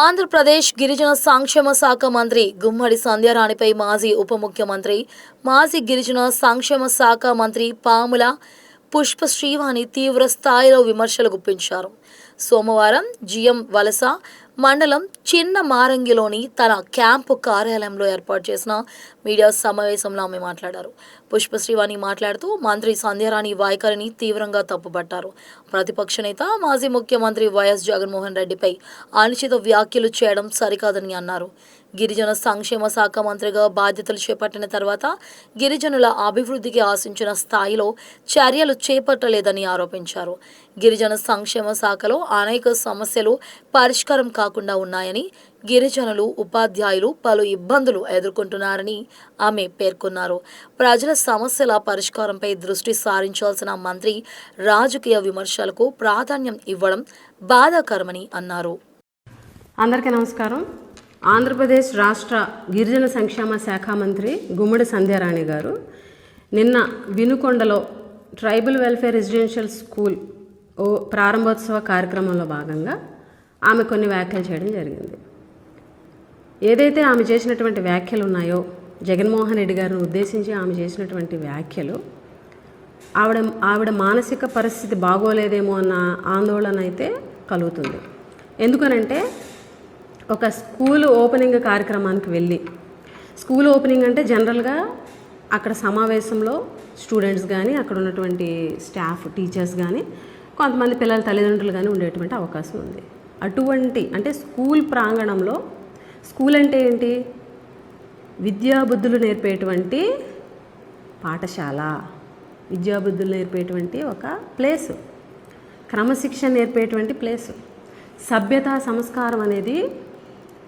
ఆంధ్రప్రదేశ్ గిరిజన సంక్షేమ శాఖ మంత్రి గుమ్మడి సంధ్యారాణిపై మాజీ ఉప ముఖ్యమంత్రి, మాజీ గిరిజన సంక్షేమ శాఖ మంత్రి పాముల పుష్పశ్రీవాణి తీవ్ర స్థాయిలో విమర్శలు గుప్పించారు. సోమవారం జిఎం వలస మండలం చిన్న మారంగిలోని తన క్యాంపు కార్యాలయంలో ఏర్పాటు చేసిన మీడియా సమావేశంలో ఆమె మాట్లాడారు. పుష్పశ్రీవాణి మాట్లాడుతూ మంత్రి సంధ్యారాణి వైఖరిని తీవ్రంగా తప్పుపట్టారు. ప్రతిపక్ష నేత మాజీ ముఖ్యమంత్రి వైఎస్ జగన్మోహన్ రెడ్డిపై అనుచిత వ్యాఖ్యలు చేయడం సరికాదని అన్నారు. గిరిజన సంక్షేమ శాఖ మంత్రిగా బాధ్యతలు చేపట్టిన తర్వాత గిరిజనుల అభివృద్ధికి ఆశించిన స్థాయిలో చర్యలు చేపట్టలేదని ఆరోపించారు. గిరిజన సంక్షేమ శాఖలో అనేక సమస్యలు పరిష్కారం కాకుండా ఉన్నాయని, గిరిజనులు, ఉపాధ్యాయులు పలు ఇబ్బందులు ఎదుర్కొంటున్నారని ఆమె పేర్కొన్నారు. ప్రజల సమస్యల పరిష్కారంపై దృష్టి సారించాల్సిన మంత్రి రాజకీయ విమర్శలకు ప్రాధాన్యం ఇవ్వడం బాధాకరమని అన్నారు. అందరికీ నమస్కారం. ఆంధ్రప్రదేశ్ రాష్ట్ర గిరిజన సంక్షేమ శాఖ మంత్రి గుమ్మడి సంధ్యారాణి గారు నిన్న వినుకొండలో ట్రైబల్ వెల్ఫేర్ రెసిడెన్షియల్ స్కూల్ ప్రారంభోత్సవ కార్యక్రమంలో భాగంగా ఆమె కొన్ని వ్యాఖ్యలు చేయడం జరిగింది. ఏదైతే ఆమె చేసినటువంటి వ్యాఖ్యలు ఉన్నాయో, జగన్మోహన్ రెడ్డి గారిని ఉద్దేశించి ఆమె చేసినటువంటి వ్యాఖ్యలు, ఆవిడ మానసిక పరిస్థితి బాగోలేదేమో అన్న ఆందోళన అయితే కలుగుతుంది. ఎందుకనంటే ఒక స్కూల్ ఓపెనింగ్ కార్యక్రమానికి వెళ్ళి, స్కూల్ ఓపెనింగ్ అంటే జనరల్గా అక్కడ సమావేశంలో స్టూడెంట్స్ కానీ, అక్కడ ఉన్నటువంటి స్టాఫ్, టీచర్స్ కానీ, కొంతమంది పిల్లల తల్లిదండ్రులు కానీ ఉండేటువంటి అవకాశం ఉంది. అటువంటి అంటే స్కూల్ ప్రాంగణంలో, స్కూల్ అంటే ఏంటి? విద్యాబుద్ధులు నేర్పేటువంటి పాఠశాల, విద్యాబుద్ధులు నేర్పేటువంటి ఒక ప్లేసు, క్రమశిక్షణ నేర్పేటువంటి ప్లేసు, సభ్యత సంస్కారం అనేది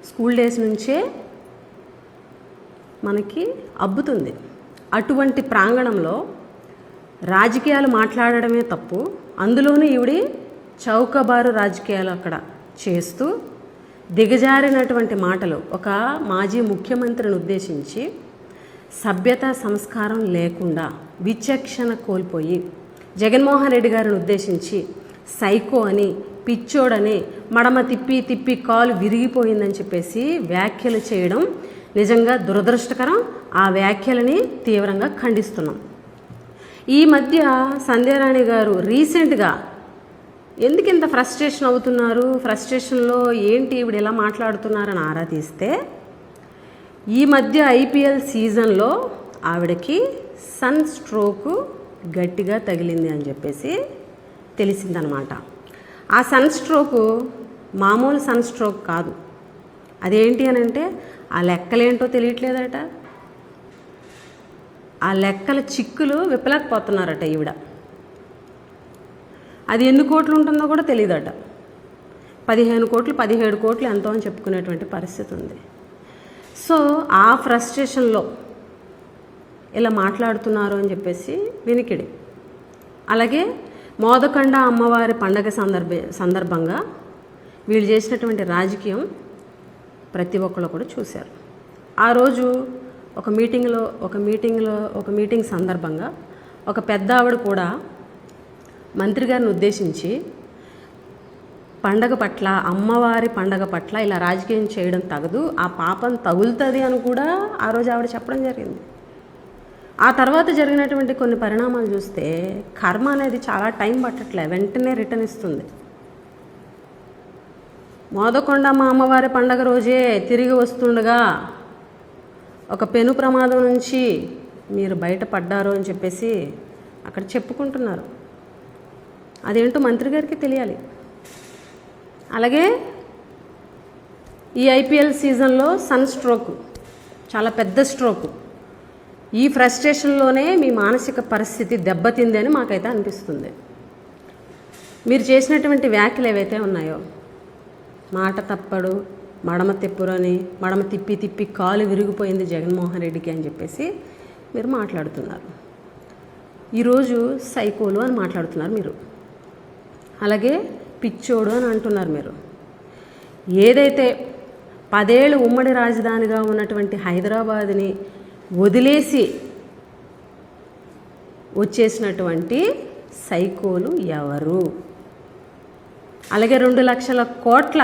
స్కూల్ డేస్ నుంచే మనకి అబ్బుతుంది. అటువంటి ప్రాంగణంలో రాజకీయాలు మాట్లాడడమే తప్పు, అందులోనూ ఈవిడి చౌకబారు రాజకీయాలు అక్కడ చేస్తూ దిగజారినటువంటి మాటలు, ఒక మాజీ ముఖ్యమంత్రిని ఉద్దేశించి సభ్యత సంస్కారం లేకుండా విచక్షణ కోల్పోయి జగన్మోహన్ రెడ్డి గారిని ఉద్దేశించి సైకో అని, పిచ్చోడని, మడమ తిప్పి తిప్పి కాలు విరిగిపోయిందని చెప్పేసి వ్యాఖ్యలు చేయడం నిజంగా దురదృష్టకరం. ఆ వ్యాఖ్యలని తీవ్రంగా ఖండిస్తున్నాం. ఈ మధ్య సంధ్యారాణి గారు రీసెంట్గా ఎందుకు ఇంత ఫ్రస్ట్రేషన్ అవుతున్నారు, ఫ్రస్ట్రేషన్లో ఏంటి ఇప్పుడు ఇలా మాట్లాడుతున్నారని ఆరా తీస్తే, ఈ మధ్య ఐపీఎల్ సీజన్లో ఆవిడకి సన్ స్ట్రోక్ గట్టిగా తగిలింది అని చెప్పేసి తెలిసిందనమాట. ఆ సన్ స్ట్రోకు మామూలు సన్ స్ట్రోక్ కాదు. అదేంటి అని అంటే ఆ లెక్కలేంటో తెలియట్లేదట. ఆ లెక్కల చిక్కులు విప్పలేకపోతున్నారట ఈవిడ. అది ఎన్ని కోట్లు ఉంటుందో కూడా తెలియదట. 15 కోట్లు 17 కోట్లు ఎంతో అని చెప్పుకునేటువంటి పరిస్థితి ఉంది. సో ఆ ఫ్రస్ట్రేషన్లో ఇలా మాట్లాడుతున్నారు అని చెప్పేసి వినికిడి. అలాగే మోదకొండ అమ్మవారి పండగ సందర్భంగా వీళ్ళు చేసినటువంటి రాజకీయం ప్రతి ఒక్కళ్ళు కూడా చూశారు. ఆ రోజు ఒక మీటింగ్ సందర్భంగా ఒక పెద్ద ఆవిడ కూడా మంత్రి గారిని ఉద్దేశించి పండగ పట్ల, అమ్మవారి పండగ పట్ల ఇలా రాజకీయం చేయడం తగదు, ఆ పాపం తగులుతుంది అని కూడా ఆ రోజు ఆవిడ చెప్పడం జరిగింది. ఆ తర్వాత జరిగినటువంటి కొన్ని పరిణామాలు చూస్తే కర్మ అనేది చాలా టైం పట్టట్లే, వెంటనే రిటర్న్ ఇస్తుంది. మోదకొండమ్మ అమ్మవారి పండగ రోజే తిరిగి వస్తుండగా ఒక పెను ప్రమాదం నుంచి మీరు బయటపడ్డారు అని చెప్పేసి అక్కడ చెప్పుకుంటున్నారు. అదేంటో మంత్రి గారికి తెలియాలి. అలాగే ఈ ఐపీఎల్ సీజన్లో సన్ స్ట్రోక్ చాలా పెద్ద స్ట్రోక్. ఈ ఫ్రస్ట్రేషన్లోనే మీ మానసిక పరిస్థితి దెబ్బతింది అని మాకైతే అనిపిస్తుంది. మీరు చేసినటువంటి వ్యాఖ్యలు ఏవైతే ఉన్నాయో, మాట తప్పడు, మడమ తిప్పురని, మడమ తిప్పి తిప్పి కాలు విరిగిపోయింది జగన్మోహన్ రెడ్డికి అని చెప్పేసి మీరు మాట్లాడుతున్నారు. ఈరోజు సైకోలు అని మాట్లాడుతున్నారు మీరు. అలాగే పిచ్చోడు అని అంటున్నారు మీరు. ఏదైతే 10 ఏళ్ళు ఉమ్మడి రాజధానిగా ఉన్నటువంటి హైదరాబాద్ని వదిలేసి వచ్చేసినటువంటి సైకోలు ఎవరు? అలాగే 2 లక్షల కోట్ల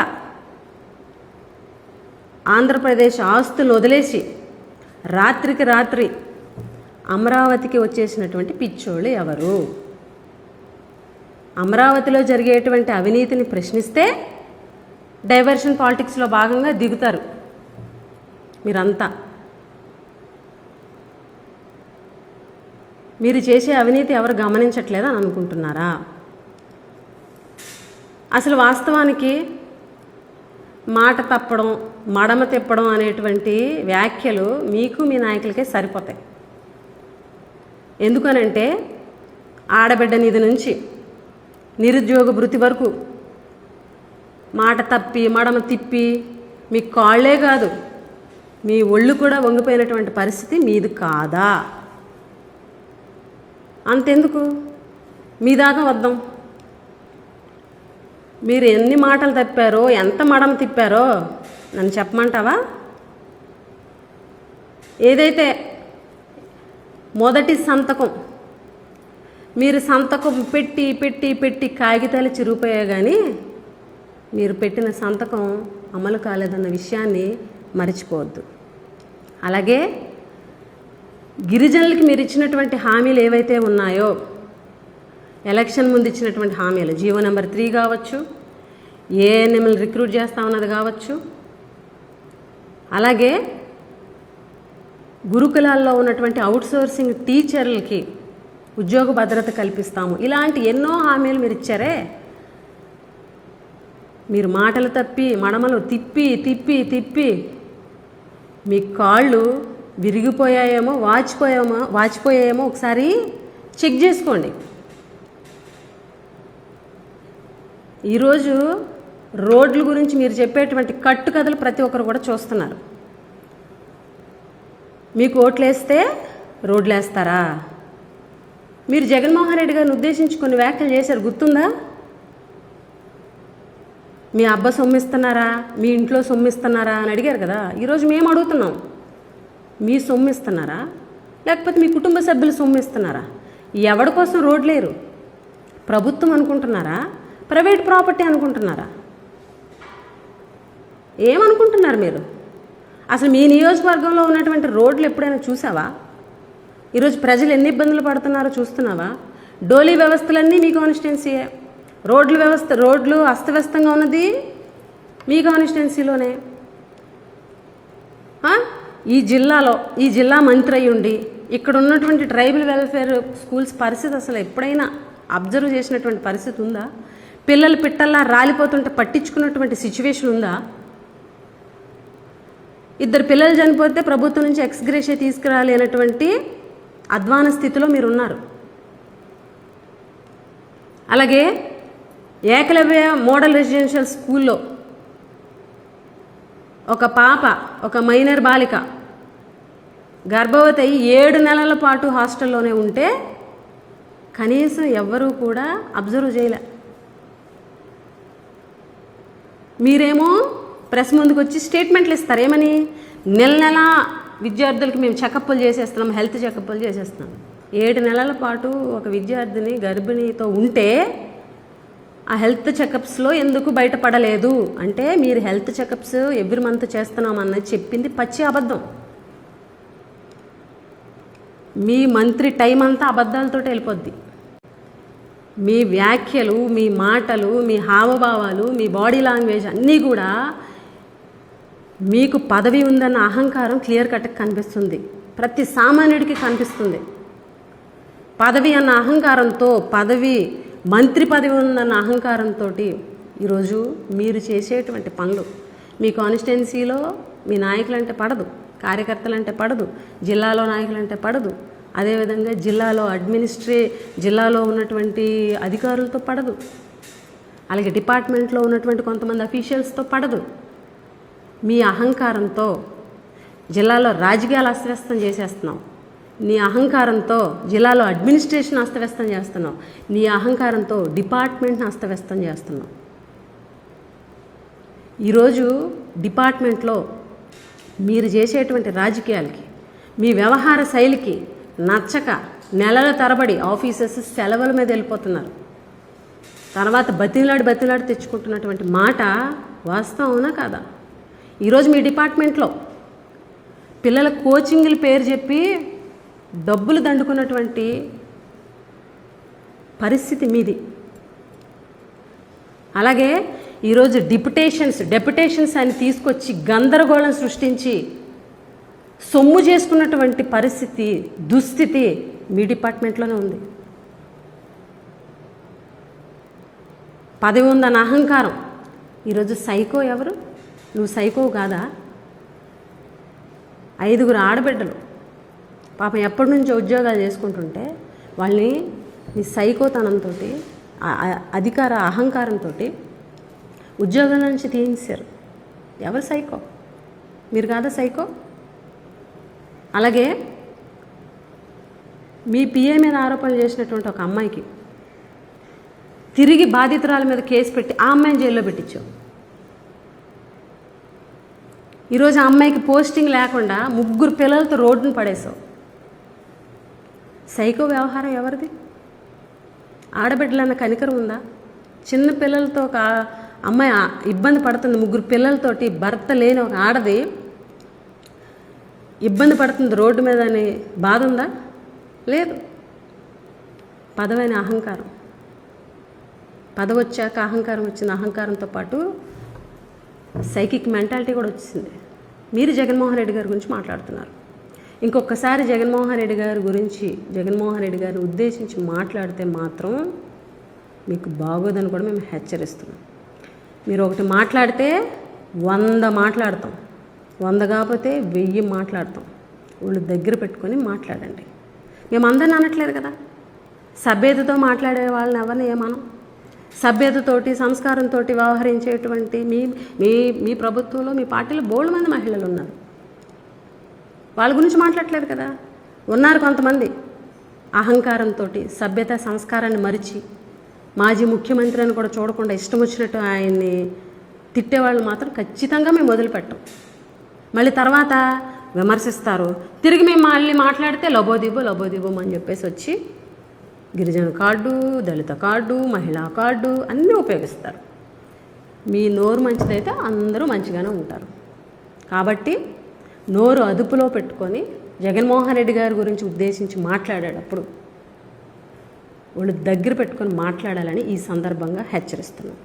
ఆంధ్రప్రదేశ్ ఆస్తులు వదిలేసి రాత్రికి రాత్రి అమరావతికి వచ్చేసినటువంటి పిచ్చోళ్ళు ఎవరు? అమరావతిలో జరిగేటువంటి అవినీతిని ప్రశ్నిస్తే డైవర్షన్ పాలిటిక్స్లో భాగంగా దిగుతారు మీరంతా. మీరు చేసే అవినీతి ఎవరు గమనించట్లేదని అనుకుంటున్నారా? అసలు వాస్తవానికి మాట తప్పడం, మడమ తిప్పడం అనేటువంటి వ్యాఖ్యలు మీకు మీ నాయకులకే సరిపోతాయి. ఎందుకనంటే ఆడబిడ్డ నిధి నుంచి నిరుద్యోగ భృతి వరకు మాట తప్పి మడమ తిప్పి మీ కాళ్ళే కాదు మీ ఒళ్ళు కూడా వంగిపోయినటువంటి పరిస్థితి మీది కాదా? అంతెందుకు, మీ దాకా వద్దాం. మీరు ఎన్ని మాటలు తప్పారో, ఎంత మడమ తిప్పారో నన్ను చెప్పమంటావా? ఏదైతే మొదటి సంతకం మీరు సంతకం పెట్టి పెట్టి పెట్టి కాగితాలు చిరిగిపోయా కానీ మీరు పెట్టిన సంతకం అమలు కాలేదన్న విషయాన్ని మర్చిపోవద్దు. అలాగే గిరిజనులకి మీరు ఇచ్చినటువంటి హామీలు ఏవైతే ఉన్నాయో, ఎలక్షన్ ముందు ఇచ్చినటువంటి హామీలు, జీవో నెంబర్ 3 కావచ్చు, ఏఎన్ఎంలు రిక్రూట్ చేస్తా ఉన్నది కావచ్చు, అలాగే గురుకులాల్లో ఉన్నటువంటి అవుట్సోర్సింగ్ టీచర్లకి ఉద్యోగ భద్రత కల్పిస్తాము, ఇలాంటి ఎన్నో హామీలు మీరు ఇచ్చారే. మీరు మాటలు తప్పి మడమలు తిప్పి తిప్పి తిప్పి మీ కాళ్ళు విరిగిపోయాయేమో వాచిపోయాయేమో ఒకసారి చెక్ చేసుకోండి. ఈరోజు రోడ్ల గురించి మీరు చెప్పేటువంటి కట్టుకథలు ప్రతి ఒక్కరు కూడా చూస్తున్నారు. మీకు ఓట్లేస్తే రోడ్లు వేస్తారా? మీరు జగన్మోహన్ రెడ్డి గారిని ఉద్దేశించి కొన్ని వ్యాఖ్యలు చేశారు, గుర్తుందా? మీ అబ్బ సొమ్మిస్తున్నారా, మీ ఇంట్లో సొమ్మిస్తున్నారా అని అడిగారు కదా. ఈరోజు మేము అడుగుతున్నాం, మీ సొమ్మిస్తున్నారా లేకపోతే మీ కుటుంబ సభ్యులు సొమ్మిస్తున్నారా? ఎవడి కోసం రోడ్లేరు? ప్రభుత్వం అనుకుంటున్నారా, ప్రైవేట్ ప్రాపర్టీ అనుకుంటున్నారా? ఏమనుకుంటున్నారు మీరు? అసలు మీ నియోజకవర్గంలో ఉన్నటువంటి రోడ్లు ఎప్పుడైనా చూసావా? ఈరోజు ప్రజలు ఎన్ని ఇబ్బందులు పడుతున్నారో చూస్తున్నావా? డోలీ వ్యవస్థలన్నీ మీ కాన్స్టిట్యున్సీయే. రోడ్లు అస్తవ్యస్తంగా ఉన్నది మీ కాన్స్టిట్యున్సీలోనే. ఈ జిల్లా మంత్రి అయ్యి ఉండి ఇక్కడ ఉన్నటువంటి ట్రైబల్ వెల్ఫేర్ స్కూల్స్ పరిస్థితి అసలు ఎప్పుడైనా అబ్జర్వ్ చేసినటువంటి పరిస్థితి ఉందా? పిల్లలు పిట్టల్లా రాలిపోతుంటే పట్టించుకున్నటువంటి సిచ్యువేషన్ ఉందా? 2 పిల్లలు చనిపోతే ప్రభుత్వం నుంచి ఎక్స్గ్రేషియా తీసుకురాలి అనేటువంటి అధ్వాన స్థితిలో మీరున్నారు. అలాగే ఏకలవ్య మోడల్ రెసిడెన్షియల్ స్కూల్లో ఒక పాప, ఒక మైనర్ బాలిక గర్భవతి అయ్యి 7 నెలల పాటు హాస్టల్లోనే ఉంటే కనీసం ఎవ్వరూ కూడా అబ్జర్వ్ చేయలే. మీరేమో ప్రెస్ ముందుకు వచ్చి స్టేట్మెంట్లు ఇస్తారు. ఏమని? నెల విద్యార్థులకి మేము చెకప్లు చేసేస్తున్నాం, హెల్త్ చెకప్లు చేసేస్తున్నాం. 7 నెలల పాటు ఒక విద్యార్థిని గర్భిణీతో ఉంటే ఆ హెల్త్ చెకప్స్లో ఎందుకు బయటపడలేదు అంటే మీరు హెల్త్ చెకప్స్ ఎవ్రీ మంత్ చేస్తున్నామన్నది చెప్పింది పచ్చి అబద్ధం. మీ మంత్రి టైం అంతా అబద్ధాలతో వెళ్ళిపోద్ది. మీ వ్యాఖ్యలు, మీ మాటలు, మీ హావభావాలు, మీ బాడీ లాంగ్వేజ్ అన్నీ కూడా మీకు పదవి ఉందన్న అహంకారం క్లియర్ కట్గా కనిపిస్తుంది. ప్రతి సామాన్యుడికి కనిపిస్తుంది. పదవి అన్న అహంకారంతో, మంత్రి పదవి ఉందన్న అహంకారంతో ఈరోజు మీరు చేసేటువంటి పనులు మీ కాన్స్టిట్యున్సీలో మీ నాయకులంటే పడదు, కార్యకర్తలంటే పడదు, జిల్లాలో నాయకులంటే పడదు, అదేవిధంగా జిల్లాలో ఉన్నటువంటి అధికారులతో పడదు, అలాగే డిపార్ట్మెంట్లో ఉన్నటువంటి కొంతమంది అఫీషియల్స్తో పడదు. మీ అహంకారంతో జిల్లాలో రాజకీయాలు అస్తవ్యస్తం చేసేస్తున్నావు. నీ అహంకారంతో జిల్లాలో అడ్మినిస్ట్రేషన్ అస్తవ్యస్తం చేస్తున్నావు. నీ అహంకారంతో డిపార్ట్మెంట్ని అస్తవ్యస్తం చేస్తున్నావు. ఈరోజు డిపార్ట్మెంట్లో మీరు చేసేటువంటి రాజకీయాలకి, మీ వ్యవహార శైలికి నచ్చక నెలల తరబడి ఆఫీసర్స్ సెలవుల మీద వెళ్ళిపోతున్నారు. తర్వాత బతిలాడి తెచ్చుకుంటున్నటువంటి మాట వాస్తవం అవునా కాదా? ఈరోజు మీ డిపార్ట్మెంట్లో పిల్లల కోచింగ్ల పేరు చెప్పి డబ్బులు దండుకున్నటువంటి పరిస్థితి మీది. అలాగే ఈరోజు డెప్యుటేషన్స్ అని తీసుకొచ్చి గందరగోళం సృష్టించి సొమ్ము చేసుకున్నటువంటి పరిస్థితి, దుస్థితి మీ డిపార్ట్మెంట్లోనే ఉంది. పదవి ఉందన్న అహంకారం. ఈరోజు సైకో ఎవరు? నువ్వు సైకో కాదా? 5 ఆడబిడ్డలు పాపం ఎప్పటి నుంచో ఉద్యోగాలు చేసుకుంటుంటే వాళ్ళని నీ సైకోతనంతో, అధికార అహంకారంతో ఉద్యోగం నుంచి తీయించారు. ఎవరు సైకో? మీరు కాదా సైకో? అలాగే మీ పిఏ మీద ఆరోపణలు చేసినటువంటి ఒక అమ్మాయికి తిరిగి బాధితురాల మీద కేసు పెట్టి ఆ అమ్మాయిని జైల్లో పెట్టించావు. ఈరోజు ఆ అమ్మాయికి పోస్టింగ్ లేకుండా 3 పిల్లలతో రోడ్డును పడేసావు. సైకో వ్యవహారం ఎవరిది? ఆడబిడ్డలన్న కనికరం ఉందా? చిన్న పిల్లలతో ఒక అమ్మాయి ఇబ్బంది పడుతుంది, 3 పిల్లలతోటి, భర్త లేని ఒక ఆడది ఇబ్బంది పడుతుంది రోడ్డు మీద అని బాధ ఉందా? లేదు. పదవైన అహంకారం, పదవి వచ్చాక అహంకారం వచ్చింది. అహంకారంతో పాటు సైకిక్ మెంటాలిటీ కూడా వచ్చింది. మీరు జగన్మోహన్ రెడ్డి గారి గురించి మాట్లాడుతున్నారు. ఇంకొకసారి జగన్మోహన్ రెడ్డి గారిని ఉద్దేశించి మాట్లాడితే మాత్రం మీకు బాగోదని కూడా మేము హెచ్చరిస్తున్నాం. మీరు ఒకటి మాట్లాడితే 100 మాట్లాడతాం, 100 కాకపోతే 1000 మాట్లాడతాం. వాళ్ళు దగ్గర పెట్టుకొని మాట్లాడండి. మేమందరిని అనట్లేదు కదా, సభ్యతతో మాట్లాడే వాళ్ళని ఎవరిని ఏమనం. సభ్యతతోటి, సంస్కారంతో వ్యవహరించేటువంటి మీ ప్రభుత్వంలో, మీ పార్టీలో బోల్డ్ మంది మహిళలు ఉన్నారు. వాళ్ళ గురించి మాట్లాడలేదు కదా. ఉన్నారు కొంతమంది అహంకారంతో, సభ్యత సంస్కారాన్ని మరిచి, మాజీ ముఖ్యమంత్రి అని కూడా చూడకుండా ఇష్టం వచ్చినట్టు ఆయన్ని తిట్టేవాళ్ళు మాత్రం ఖచ్చితంగా మేము వదిలిపెట్టాం. మళ్ళీ తర్వాత విమర్శిస్తారు. తిరిగి మేము మళ్ళీ మాట్లాడితే లబోదిబో అని చెప్పేసి వచ్చి గిరిజన కార్డు, దళిత కార్డు, మహిళా కార్డు అన్నీ ఉపయోగిస్తారు. మీ నోరు మంచిదైతే అందరూ మంచిగానే ఉంటారు. కాబట్టి నోరు అదుపులో పెట్టుకొని జగన్మోహన్ రెడ్డి గారి గురించి ఉద్దేశించి మాట్లాడేటప్పుడు వాళ్ళు దగ్గర పెట్టుకొని మాట్లాడాలని ఈ సందర్భంగా హెచ్చరిస్తున్నాం.